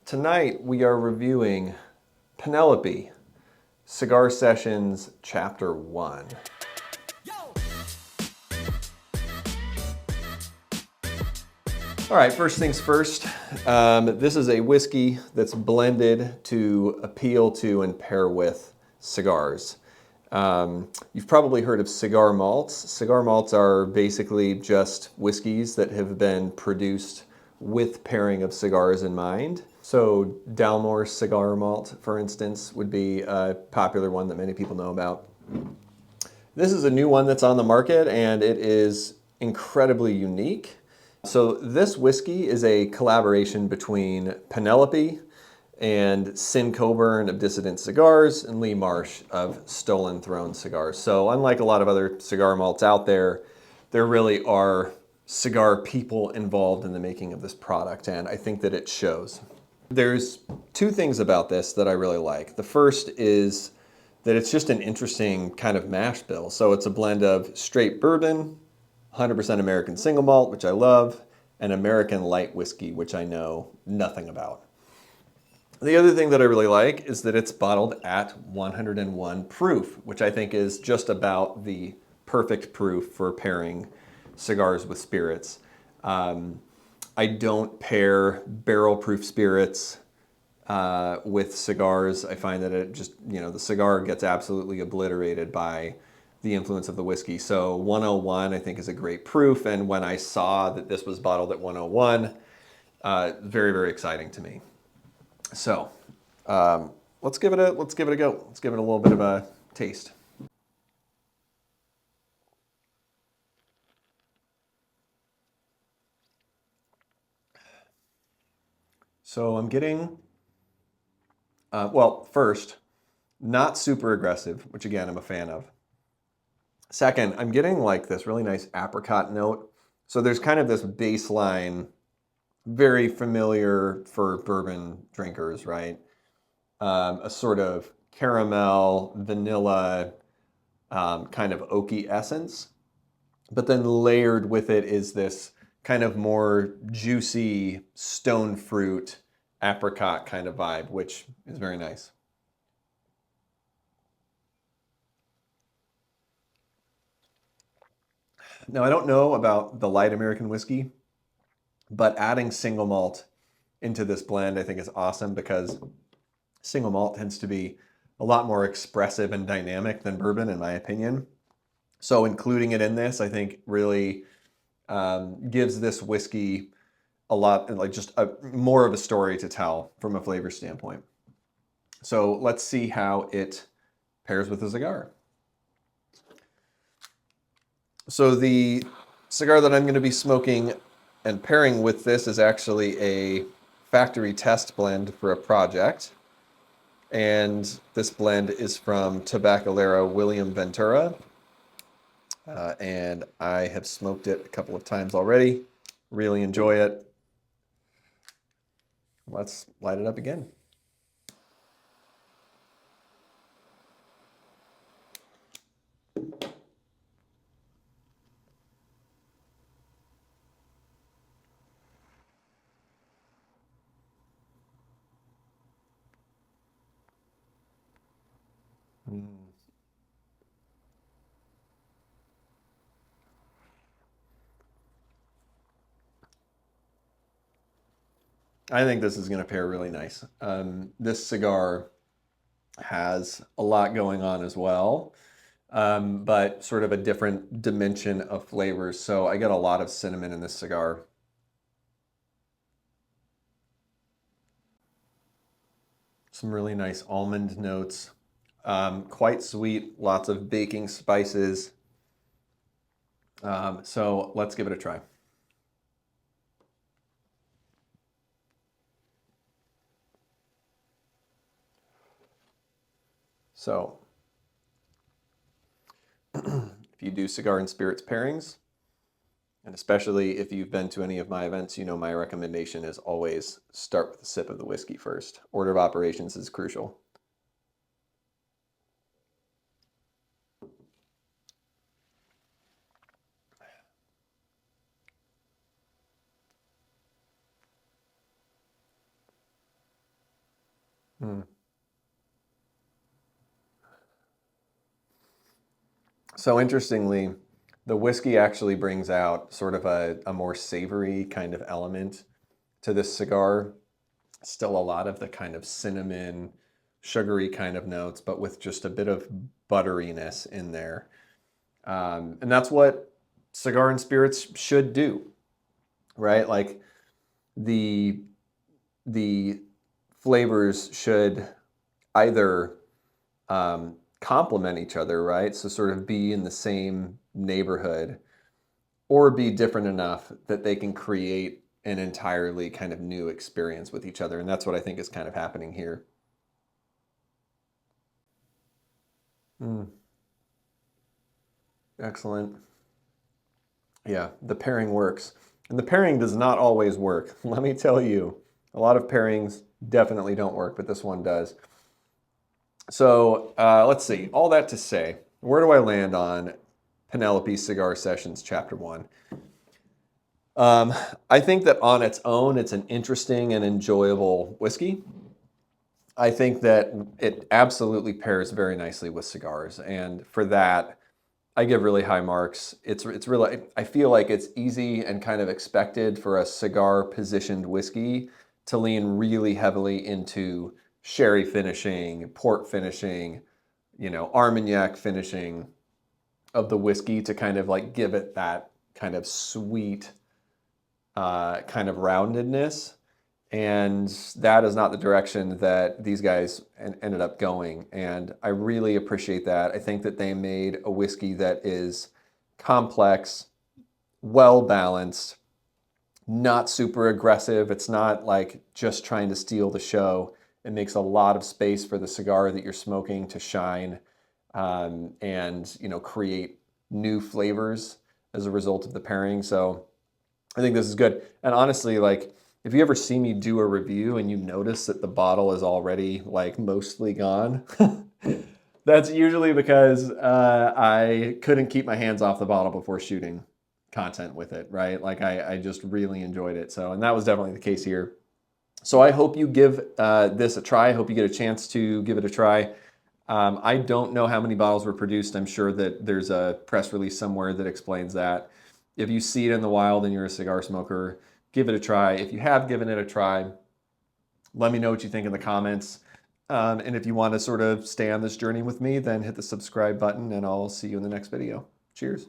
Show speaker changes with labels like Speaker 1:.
Speaker 1: Tonight we are reviewing Penelope Cigar Sessions Chapter 1. All right, first things first, this is a whiskey that's blended to appeal to and pair with cigars. You've probably heard of cigar malts. Cigar malts are basically just whiskeys that have been produced with pairing of cigars in mind. So Dalmore cigar malt, for instance, would be a popular one that many people know about. This is a new one that's on the market and it is incredibly unique. So this whiskey is a collaboration between Penelope and Sin Coburn of Dissident Cigars and Lee Marsh of Stolen Throne Cigars. So unlike a lot of other cigar malts out there really are cigar people involved in the making of this product, and I think that it shows. There's two things about this that I really like. The first is that it's just an interesting kind of mash bill. So it's a blend of straight bourbon, 100% American single malt, which I love, and American light whiskey, which I know nothing about. The other thing that I really like is that it's bottled at 101 proof, which I think is just about the perfect proof for pairing cigars with spirits. I don't pair barrel-proof spirits with cigars. I find that it just, the cigar gets absolutely obliterated by the influence of the whiskey. So 101 I think is a great proof, and when I saw that this was bottled at 101, very, very exciting to me. So let's give it a go. Let's give it a little bit of a taste. So I'm getting, well, first, not super aggressive, which again, I'm a fan of. Second, I'm getting like this really nice apricot note. So there's kind of this baseline, very familiar for bourbon drinkers, right? A sort of caramel, vanilla, kind of oaky essence. But then layered with it is this kind of more juicy stone fruit, apricot kind of vibe, which is very nice. Now, I don't know about the light American whiskey, but adding single malt into this blend I think is awesome because single malt tends to be a lot more expressive and dynamic than bourbon, in my opinion. So including it in this, I think really gives this whiskey a lot, like just more of a story to tell from a flavor standpoint. So let's see how it pairs with the cigar. So the cigar that I'm going to be smoking and pairing with this is actually a factory test blend for a project. And this blend is from Tabacalera William Ventura. And I have smoked it a couple of times already. Really enjoy it. Let's light it up again. I think this is going to pair really nice. This cigar has a lot going on as well, but sort of a different dimension of flavors. So I get a lot of cinnamon in this cigar. Some really nice almond notes, quite sweet, lots of baking spices. So let's give it a try. So if you do cigar and spirits pairings, and especially if you've been to any of my events, you know my recommendation is always start with a sip of the whiskey first. Order of operations is crucial. Mm. So interestingly, the whiskey actually brings out sort of a more savory kind of element to this cigar. Still a lot of the kind of cinnamon, sugary kind of notes, but with just a bit of butteriness in there. And that's what cigar and spirits should do, right? Like the the flavors should either complement each other, right? So sort of be in the same neighborhood or be different enough that they can create an entirely kind of new experience with each other. And that's what I think is kind of happening here. Mm, excellent. Yeah, the pairing works. And the pairing does not always work. Let me tell you, a lot of pairings definitely don't work, but this one does. So let's see. All that to say, where do I land on Penelope Cigar Sessions Chapter 1? Um, I think that on its own, it's an interesting and enjoyable whiskey. I think that it absolutely pairs very nicely with cigars, and for that, I give really high marks. It's really, I feel like it's easy and kind of expected for a cigar positioned whiskey to lean really heavily into sherry finishing, port finishing, Armagnac finishing of the whiskey to kind of like give it that kind of sweet kind of roundedness. And that is not the direction that these guys ended up going. And I really appreciate that. I think that they made a whiskey that is complex, well balanced, not super aggressive. It's not like just trying to steal the show. It makes a lot of space for the cigar that you're smoking to shine and create new flavors as a result of the pairing. So I think this is good. And honestly, like if you ever see me do a review and you notice that the bottle is already like mostly gone, that's usually because I couldn't keep my hands off the bottle before shooting content with it, right? Like I just really enjoyed it. So, and that was definitely the case here. So I hope you give this a try. I hope you get a chance to give it a try. I don't know how many bottles were produced. I'm sure that there's a press release somewhere that explains that. If you see it in the wild and you're a cigar smoker, give it a try. If you have given it a try, let me know what you think in the comments. And if you want to sort of stay on this journey with me, then hit the subscribe button and I'll see you in the next video. Cheers.